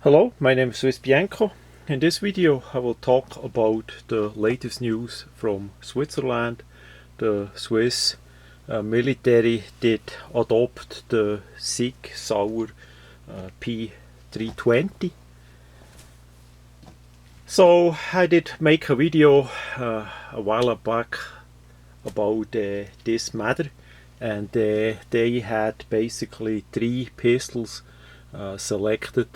Hello, my name is Swiss Bianco. In this video I will talk about the latest news from Switzerland. The Swiss military did adopt the SIG sauer p320. So I did make a video a while back about this matter, and they had basically three pistols selected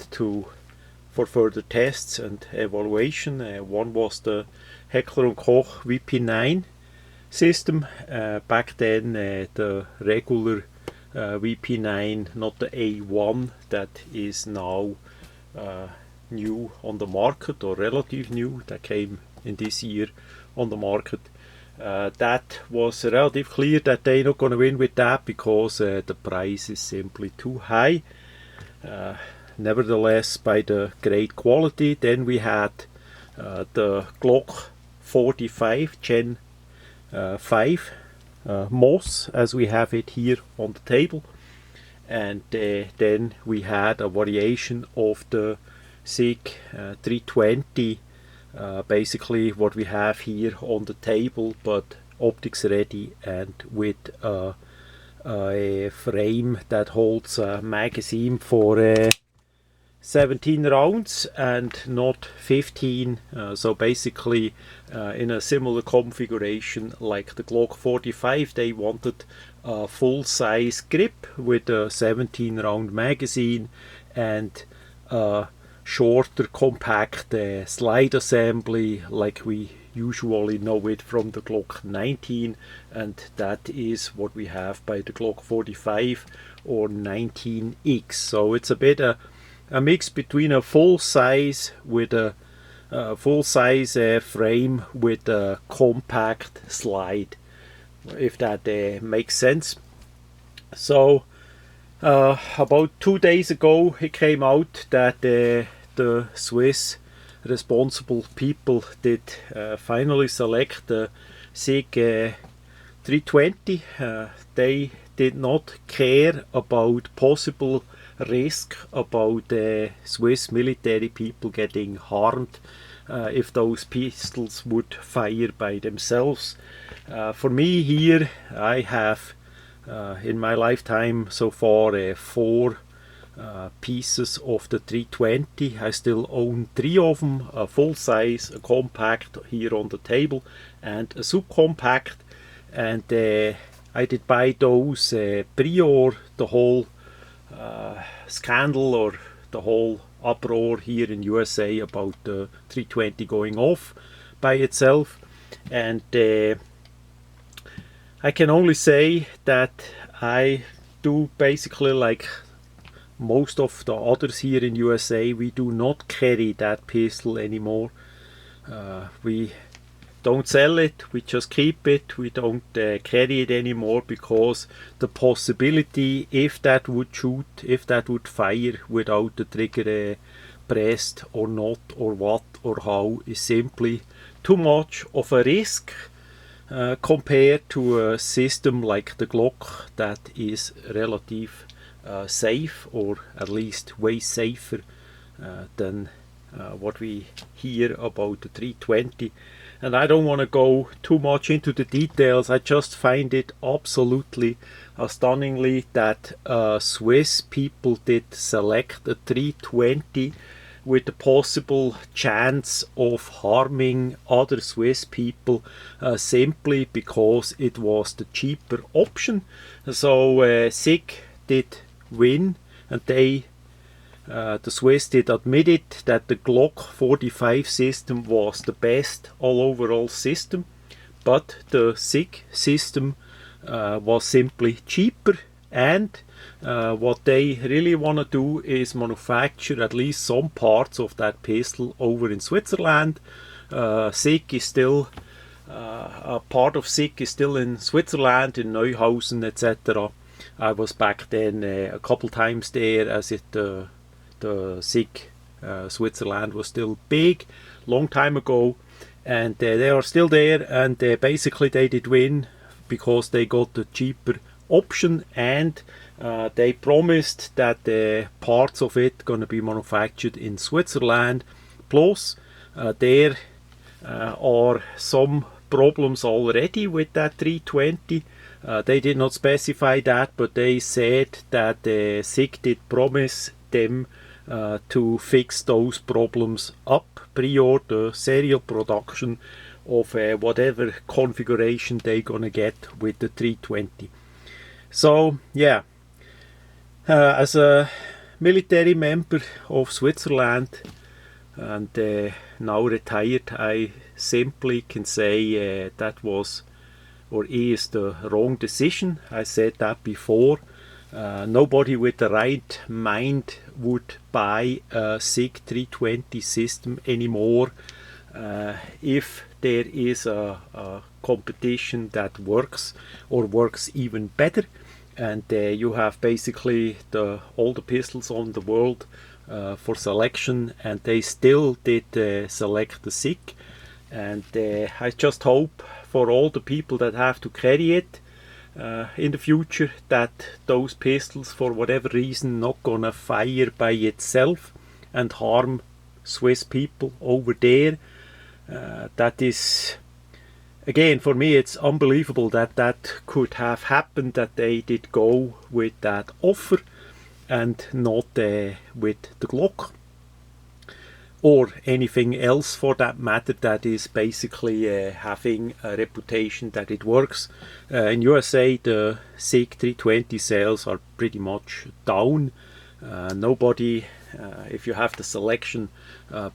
for further tests and evaluation. One was the Heckler & Koch VP9 system. Back then the regular VP9, not the A1 that is now new on the market, or relative new, that came in this year on the market. That was relatively clear that they're not going to win with that because the price is simply too high. Nevertheless, by the great quality. Then we had the Glock 45 Gen 5 MOS, as we have it here on the table, and then we had a variation of the SIG 320, basically what we have here on the table, but optics ready and with a frame that holds a magazine for 17 rounds and not 15, so basically in a similar configuration like the Glock 45. They wanted a full-size grip with a 17 round magazine and a shorter compact slide assembly like we usually know it from the Glock 19, and that is what we have by the Glock 45 or 19X. So it's a bit a mix between a full size with a full-size frame with a compact slide, if that makes sense. So about 2 days ago it came out that the Swiss responsible people did finally select the SIG 320. They did not care about possible risk about Swiss military people getting harmed if those pistols would fire by themselves. For me here, I have in my lifetime so far 4 pieces of the 320. I still own 3 of them, a full size, a compact here on the table, and a subcompact. And I did buy those prior the whole scandal or the whole uproar here in USA about the 320 going off by itself. And I can only say that I do basically like most of the others here in USA. We do not carry that pistol anymore. We don't sell it, we just keep it. We don't carry it anymore because the possibility, if that would shoot, if that would fire without the trigger pressed or not, or what or how, is simply too much of a risk compared to a system like the Glock that is relative safe, or at least way safer than what we hear about the 320. And I don't want to go too much into the details. I just find it absolutely stunningly that Swiss people did select a 320 with the possible chance of harming other Swiss people simply because it was the cheaper option. So SIG did win, and the Swiss did admit it, that the Glock 45 system was the best overall system, but the SIG system was simply cheaper. And what they really want to do is manufacture at least some parts of that pistol over in Switzerland. SIG is still a part of SIG is still in Switzerland, in Neuhausen, etc. I was back then a couple times there, as the SIG Switzerland was still big, long time ago, and they are still there. And basically they did win because they got the cheaper option, and they promised that parts of it gonna be manufactured in Switzerland. Plus, there are some problems already with that 320. They did not specify that, but they said that SICK did promise them to fix those problems up prior to serial production of whatever configuration they're gonna get with the 320. So yeah, as a military member of Switzerland and now retired, I simply can say that was or is the wrong decision. I said that before. Nobody with the right mind would buy a SICK 320 system anymore if there is a competition that works or works even better, and you have basically all the pistols on the world for selection, and they still did select the SICK. And I just hope for all the people that have to carry it in the future that those pistols, for whatever reason, not gonna fire by itself and harm Swiss people over there. That is, again, for me, it's unbelievable that that could have happened, that they did go with that offer and not with the Glock or anything else for that matter that is basically having a reputation that it works. In USA, the SICK 320 sales are pretty much down. Nobody, if you have the selection,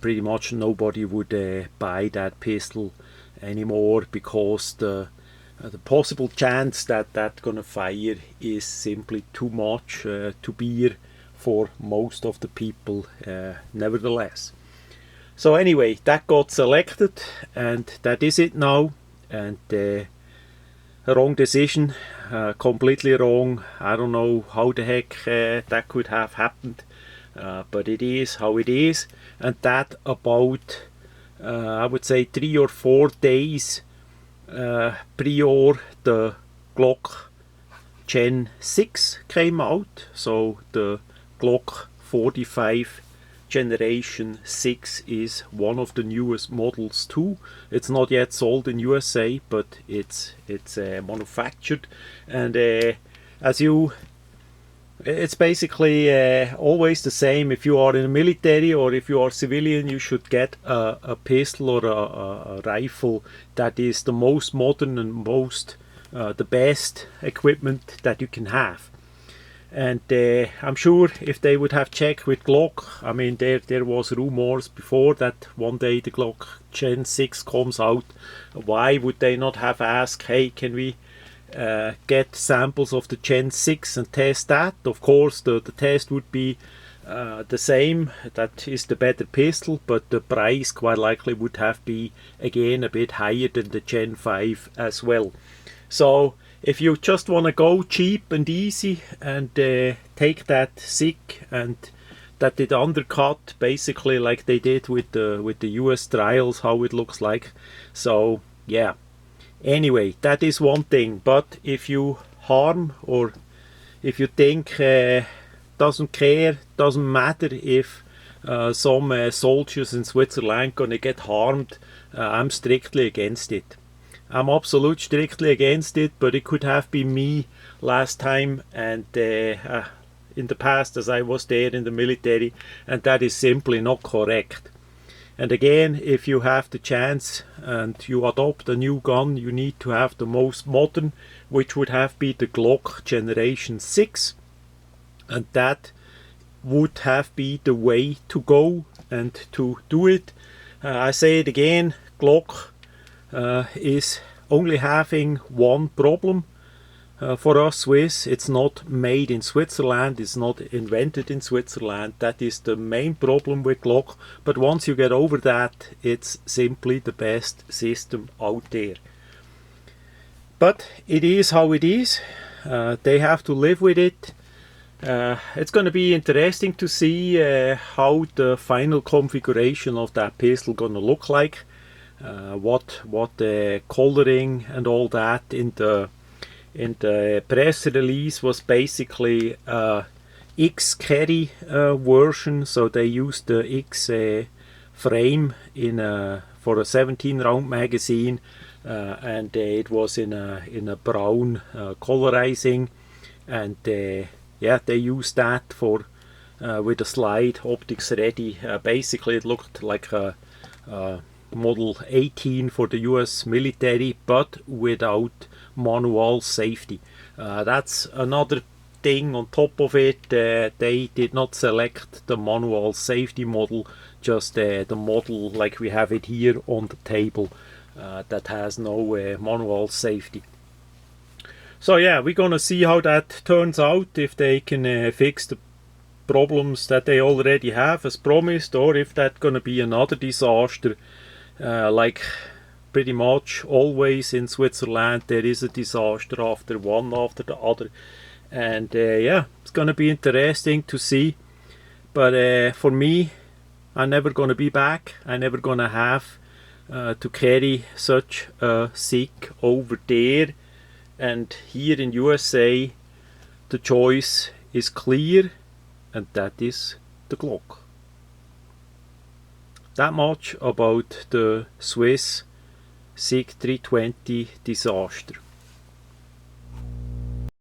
pretty much nobody would buy that pistol anymore, because the possible chance that that's gonna fire is simply too much to bear for most of the people, nevertheless. So anyway, that got selected, and that is it now. And a wrong decision, completely wrong. I don't know how the heck that could have happened, but it is how it is. And that about, I would say, 3 or 4 days prior the Glock Gen 6 came out. So the Glock 45 Generation 6 is one of the newest models too. It's not yet sold in USA, but it's manufactured, and it's basically always the same. If you are in the military or if you are civilian, you should get a pistol or a rifle that is the most modern and most the best equipment that you can have. And I'm sure if they would have checked with Glock, I mean, there was rumors before that one day the Glock Gen 6 comes out. Why would they not have asked, hey, can we get samples of the Gen 6 and test that? Of course, the test would be the same. That is the better pistol, but the price quite likely would have been, again, a bit higher than the Gen 5 as well. So if you just want to go cheap and easy and take that SICK and that it undercut basically like they did with the US trials, how it looks like. So yeah, anyway, that is one thing. But if you harm, or if you think doesn't care, doesn't matter if some soldiers in Switzerland gonna get harmed, I'm strictly against it. I'm absolutely strictly against it, but it could have been me last time and in the past, as I was there in the military, and that is simply not correct. And again, if you have the chance and you adopt a new gun, you need to have the most modern, which would have been the Glock Generation 6, and that would have been the way to go and to do it. I say it again, Glock is only having one problem for us Swiss. It's not made in Switzerland, it's not invented in Switzerland. That is the main problem with Glock, but once you get over that, it's simply the best system out there. But it is how it is. They have to live with it. It's going to be interesting to see how the final configuration of that pistol going to look like. What the coloring and all that in And the press release was basically X carry version, so they used the X frame for a 17 round magazine, and it was in a brown colorizing, and yeah, they used that for with a slide optics ready. Basically it looked like a Model 18 for the US military, but without manual safety. That's another thing on top of it. They did not select the manual safety model, just the model like we have it here on the table, that has no manual safety. So yeah, we're gonna see how that turns out, if they can fix the problems that they already have as promised, or if that's gonna be another disaster. Like pretty much always in Switzerland, there is a disaster after one after the other, and yeah, it's gonna be interesting to see. But for me, I'm never gonna be back. I'm never gonna have to carry such a SIG over there. And here in USA, the choice is clear, and that is the Glock. That much about the Swiss SIG 320 disaster.